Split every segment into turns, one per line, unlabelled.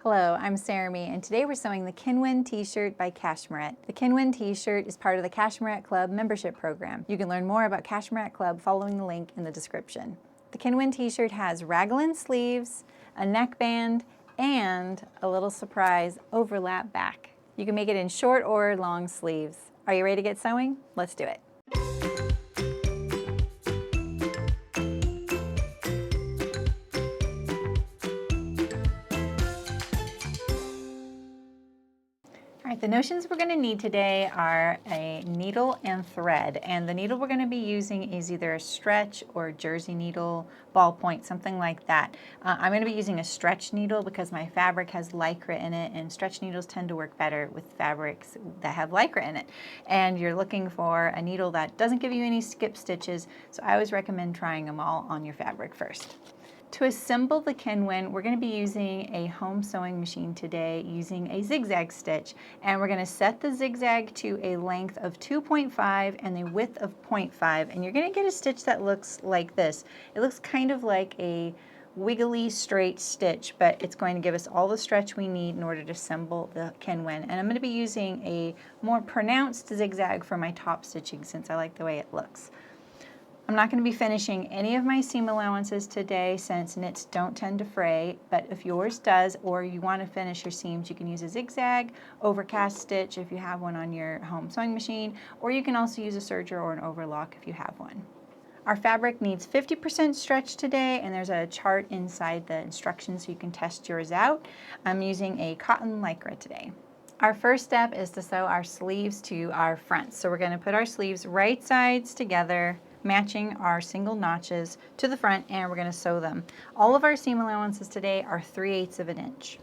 Hello, I'm Sarami, and today we're sewing the Kenwin T-Shirt by Cashmerette. The Kenwin T-Shirt is part of the Cashmerette Club membership program. You can learn more about Cashmerette Club following the link in the description. The Kenwin T-Shirt has raglan sleeves, a neckband, and a little surprise overlap back. You can make it in short or long sleeves. Are you ready to get sewing? Let's do it. All right, the notions we're going to need today are a needle and thread, and the needle we're going to be using is either a stretch or jersey needle, ballpoint, something like that. I'm going to be using a stretch needle because my fabric has lycra in it, and stretch needles tend to work better with fabrics that have lycra in it. And you're looking for a needle that doesn't give you any skip stitches, so I always recommend trying them all on your fabric first. To assemble the Kenwin, we're going to be using a home sewing machine today using a zigzag stitch, and we're going to set the zigzag to a length of 2.5 and a width of 0.5, and you're going to get a stitch that looks like this. It looks kind of like a wiggly straight stitch, but it's going to give us all the stretch we need in order to assemble the Kenwin. And I'm going to be using a more pronounced zigzag for my top stitching since I like the way it looks. I'm not going to be finishing any of my seam allowances today since knits don't tend to fray, but if yours does or you want to finish your seams, you can use a zigzag, overcast stitch if you have one on your home sewing machine, or you can also use a serger or an overlock if you have one. Our fabric needs 50% stretch today, and there's a chart inside the instructions so you can test yours out. I'm using a cotton lycra today. Our first step is to sew our sleeves to our fronts. So we're going to put our sleeves right sides together, matching our single notches to the front, and we're going to sew them. All of our seam allowances today are 3/8 of an inch.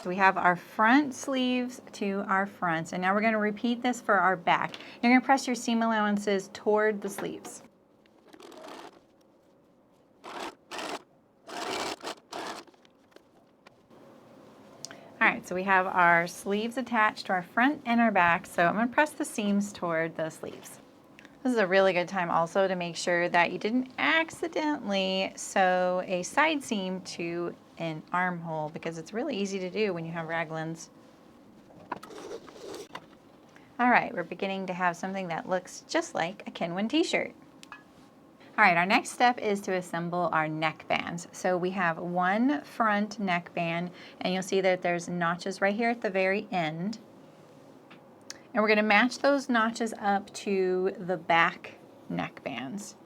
So we have our front sleeves to our fronts, and now we're going to repeat this for our back. You're going to press your seam allowances toward the sleeves. Alright, so we have our sleeves attached to our front and our back, so I'm going to press the seams toward the sleeves. This is a really good time also to make sure that you didn't accidentally sew a side seam to an armhole, because it's really easy to do when you have raglans. Alright, we're beginning to have something that looks just like a Kenwin T-shirt. Alright, our next step is to assemble our neckbands. So we have one front neckband, and you'll see that there's notches right here at the very end. And we're going to match those notches up to the back neckbands.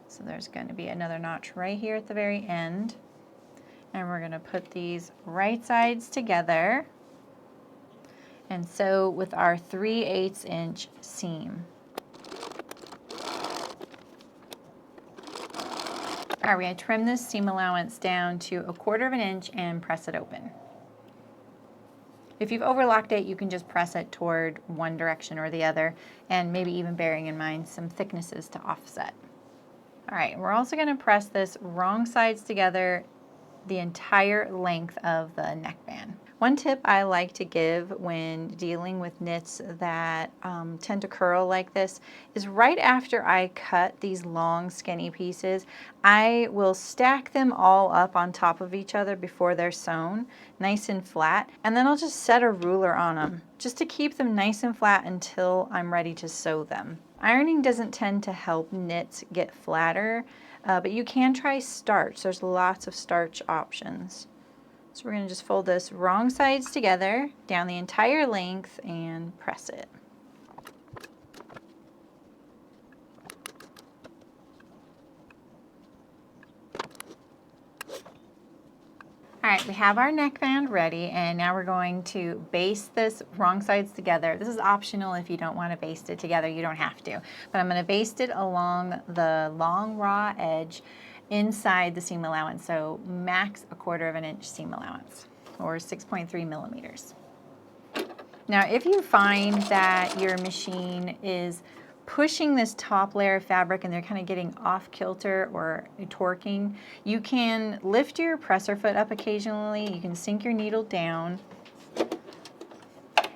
So there's going to be another notch right here at the very end. And we're going to put these right sides together and sew with our 3/8 inch seam. All right, we're going to trim this seam allowance down to 1/4 inch and press it open. If you've overlocked it, you can just press it toward one direction or the other, and maybe even bearing in mind some thicknesses to offset. All right, we're also going to press this wrong sides together the entire length of the neckband. One tip I like to give when dealing with knits that tend to curl like this is right after I cut these long skinny pieces, I will stack them all up on top of each other before they're sewn, nice and flat, and then I'll just set a ruler on them just to keep them nice and flat until I'm ready to sew them. Ironing doesn't tend to help knits get flatter, but you can try starch. There's lots of starch options. So we're going to just fold this wrong sides together down the entire length and press it. All right, we have our neckband ready, and now we're going to baste this wrong sides together. This is optional if you don't want to baste it together. You don't have to. But I'm going to baste it along the long raw edge inside the seam allowance, so max 1/4 inch seam allowance, or 6.3 millimeters. Now, if you find that your machine is pushing this top layer of fabric and they're kind of getting off kilter or torquing, you can lift your presser foot up occasionally. You can sink your needle down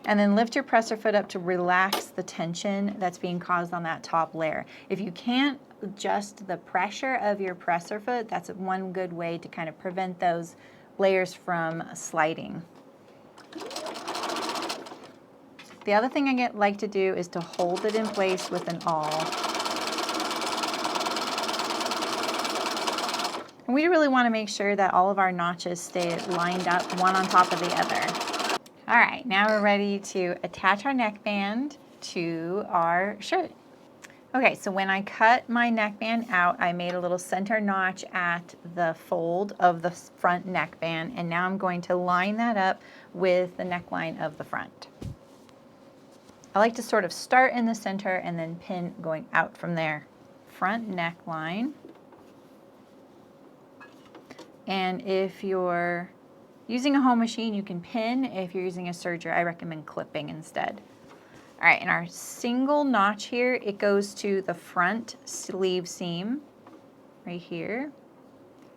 And then lift your presser foot up to relax the tension that's being caused on that top layer. If you can't adjust the pressure of your presser foot, that's one good way to kind of prevent those layers from sliding. The other thing I like to do is to hold it in place with an awl. And we really want to make sure that all of our notches stay lined up one on top of the other. All right, now we're ready to attach our neckband to our shirt. Okay, so when I cut my neckband out, I made a little center notch at the fold of the front neckband, and now I'm going to line that up with the neckline of the front. I like to sort of start in the center and then pin going out from there. Front neckline. And if you're using a home machine, you can pin. If you're using a serger, I recommend clipping instead. All right, and our single notch here, it goes to the front sleeve seam right here.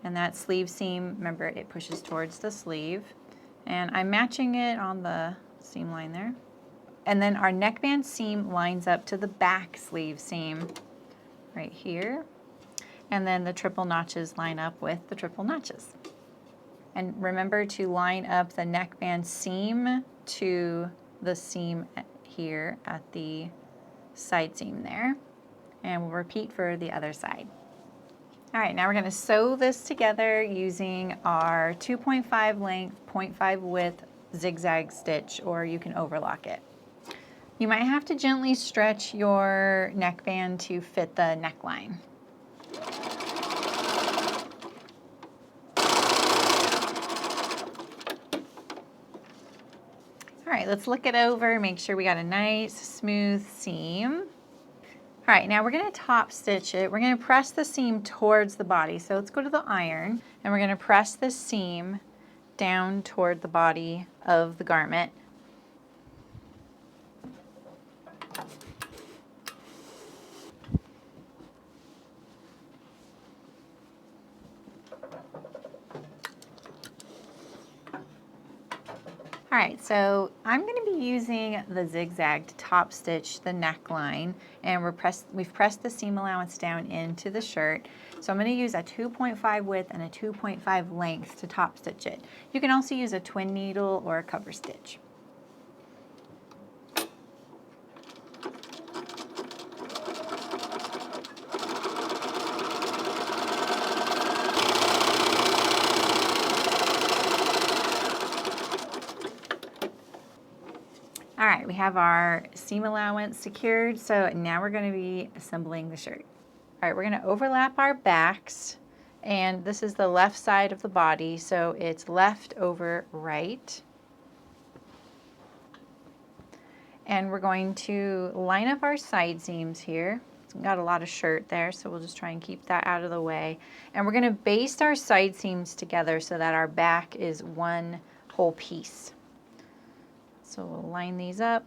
And that sleeve seam, remember, it pushes towards the sleeve. And I'm matching it on the seam line there. And then our neckband seam lines up to the back sleeve seam right here. And then the triple notches line up with the triple notches. And remember to line up the neckband seam to the seam here at the side seam there. And we'll repeat for the other side. All right, now we're going to sew this together using our 2.5 length, 0.5 width zigzag stitch, or you can overlock it. You might have to gently stretch your neckband to fit the neckline. All right, let's look it over, make sure we got a nice smooth seam. All right, now we're going to top stitch it. We're going to press the seam towards the body. So let's go to the iron, and we're going to press the seam down toward the body of the garment. All right, so I'm going to be using the zigzag to top stitch the neckline, and we've pressed the seam allowance down into the shirt. So I'm going to use a 2.5 width and a 2.5 length to top stitch it. You can also use a twin needle or a cover stitch. All right, we have our seam allowance secured, so now we're going to be assembling the shirt. All right, we're going to overlap our backs, and this is the left side of the body, so it's left over right. And we're going to line up our side seams here. We've got a lot of shirt there, so we'll just try and keep that out of the way. And we're going to baste our side seams together so that our back is one whole piece. So we'll line these up.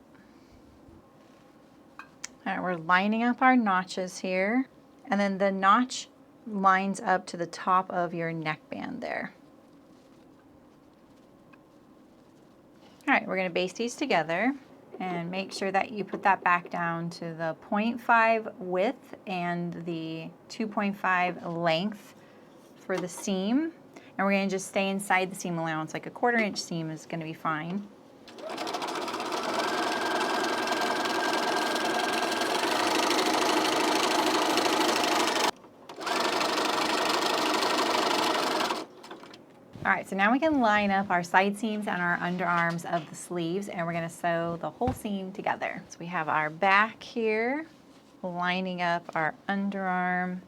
All right, we're lining up our notches here. And then the notch lines up to the top of your neckband there. All right, we're going to baste these together and make sure that you put that back down to the 0.5 width and the 2.5 length for the seam. And we're going to just stay inside the seam allowance, like a 1/4 inch seam is going to be fine. All right, so now we can line up our side seams and our underarms of the sleeves, and we're going to sew the whole seam together. So we have our back here, lining up our underarm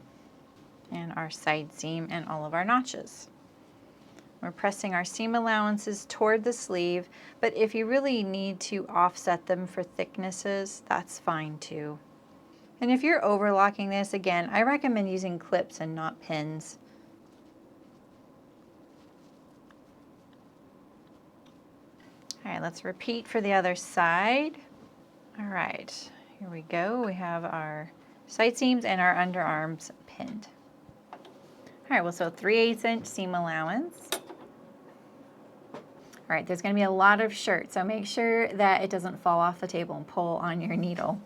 and our side seam and all of our notches. We're pressing our seam allowances toward the sleeve, but if you really need to offset them for thicknesses, that's fine too. And if you're overlocking this, again, I recommend using clips and not pins. All right, let's repeat for the other side. All right, here we go. We have our side seams and our underarms pinned. All right, we'll sew 3/8 inch seam allowance. All right, there's going to be a lot of shirt, so make sure that it doesn't fall off the table and pull on your needle.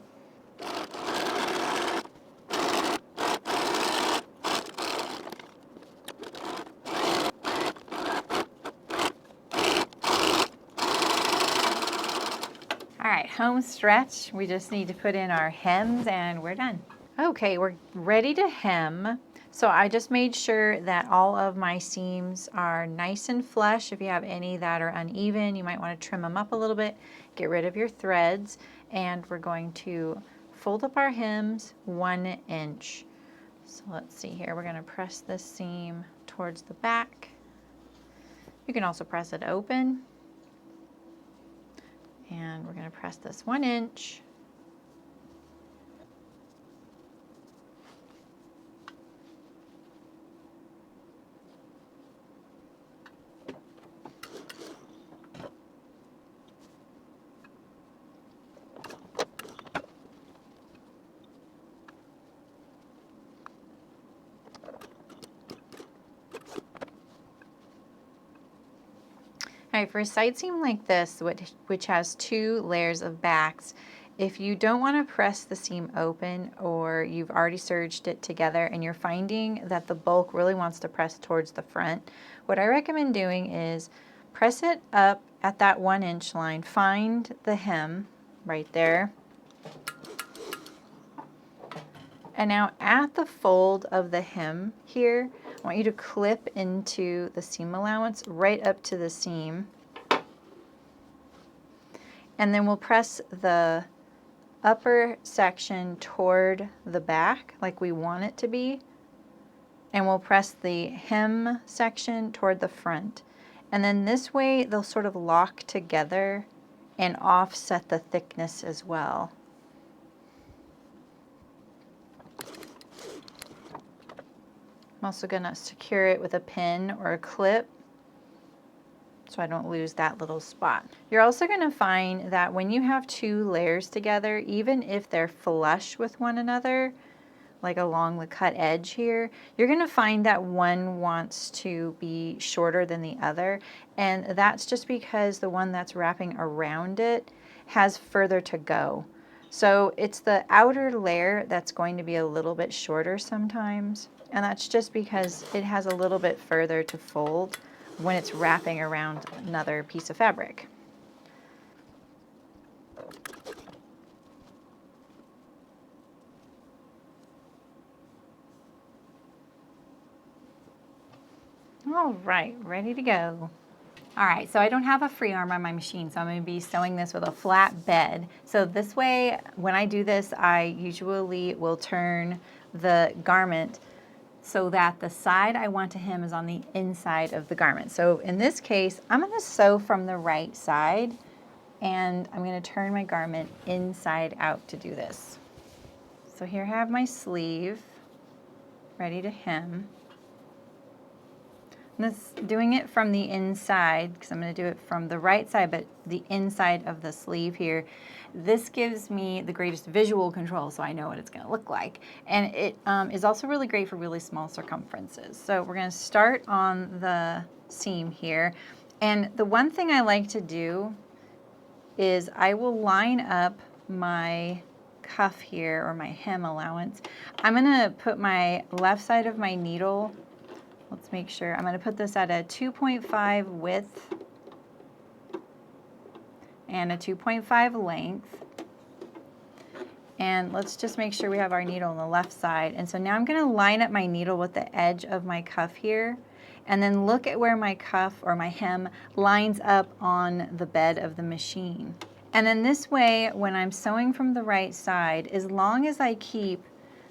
All right, home stretch. We just need to put in our hems and we're done. Okay, we're ready to hem. So I just made sure that all of my seams are nice and flush. If you have any that are uneven, you might want to trim them up a little bit, get rid of your threads, and we're going to fold up our hems 1 inch. So let's see here, we're going to press this seam towards the back. You can also press it open. And we're going to press this 1 inch. All right, for a side seam like this, which has 2 layers of backs, if you don't want to press the seam open or you've already serged it together and you're finding that the bulk really wants to press towards the front, what I recommend doing is press it up at that 1 inch line, find the hem right there, and now at the fold of the hem here, I want you to clip into the seam allowance right up to the seam. And then we'll press the upper section toward the back like we want it to be. And we'll press the hem section toward the front. And then this way they'll sort of lock together and offset the thickness as well. I'm also going to secure it with a pin or a clip so I don't lose that little spot. You're also going to find that when you have 2 layers together, even if they're flush with one another, like along the cut edge here, you're going to find that one wants to be shorter than the other, and that's just because the one that's wrapping around it has further to go. So it's the outer layer that's going to be a little bit shorter sometimes. And that's just because it has a little bit further to fold when it's wrapping around another piece of fabric. All right, ready to go. All right, so I don't have a free arm on my machine, so I'm going to be sewing this with a flat bed. So this way, when I do this, I usually will turn the garment so that the side I want to hem is on the inside of the garment. So in this case, I'm going to sew from the right side, and I'm going to turn my garment inside out to do this. So here I have my sleeve ready to hem. Doing it from the inside, because I'm going to do it from the right side, but the inside of the sleeve here. This gives me the greatest visual control, so I know what it's going to look like. And it is also really great for really small circumferences. So we're going to start on the seam here. And the one thing I like to do is I will line up my cuff here, or my hem allowance. I'm going to put my left side of my needle. Let's make sure. I'm going to put this at a 2.5 width and a 2.5 length. And let's just make sure we have our needle on the left side. And so now I'm going to line up my needle with the edge of my cuff here. And then look at where my cuff or my hem lines up on the bed of the machine. And then this way, when I'm sewing from the right side, as long as I keep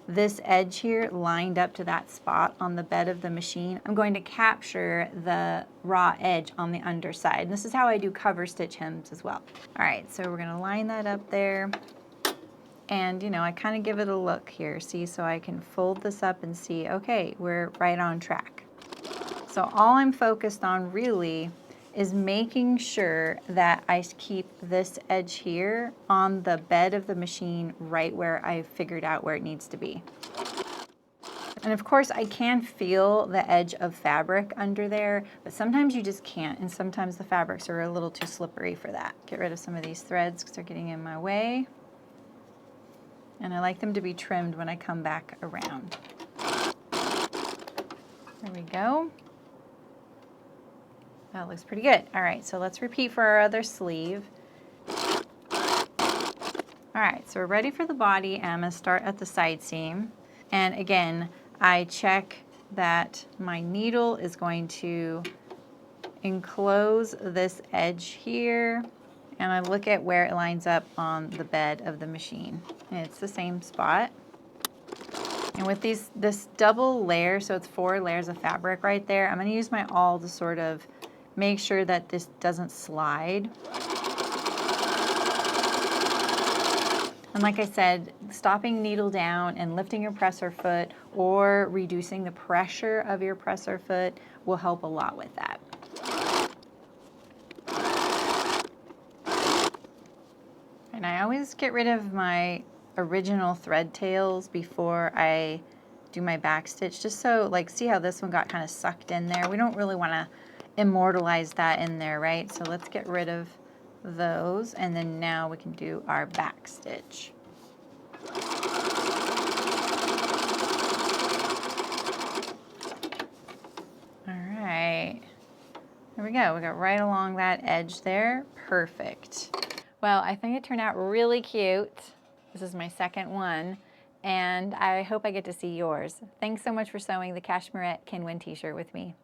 this edge here lined up to that spot on the bed of the machine, I'm going to capture the raw edge on the underside. And this is how I do cover stitch hems as well. All right, so we're going to line that up there. And you know, I kind of give it a look here, see, so I can fold this up and see, okay, we're right on track. So all I'm focused on really is making sure that I keep this edge here on the bed of the machine right where I figured out where it needs to be. And of course I can feel the edge of fabric under there, but sometimes you just can't, and sometimes the fabrics are a little too slippery for that. Get rid of some of these threads because they're getting in my way. And I like them to be trimmed when I come back around. There we go. That looks pretty good. All right, so let's repeat for our other sleeve. All right, so we're ready for the body, and I'm gonna start at the side seam. And again, I check that my needle is going to enclose this edge here, and I look at where it lines up on the bed of the machine. And it's the same spot. And with this double layer, so it's 4 layers of fabric right there, I'm gonna use my awl to sort of make sure that this doesn't slide. And like I said, stopping needle down and lifting your presser foot or reducing the pressure of your presser foot will help a lot with that. And I always get rid of my original thread tails before I do my back stitch, just so, like, see how this one got kind of sucked in there? We don't really want to immortalize that in there, right? So let's get rid of those, and then now we can do our back stitch. All right, there we go. We got right along that edge there. Perfect. Well, I think it turned out really cute. This is my second one, and I hope I get to see yours. Thanks so much for sewing the Cashmerette Kenwin T-shirt with me.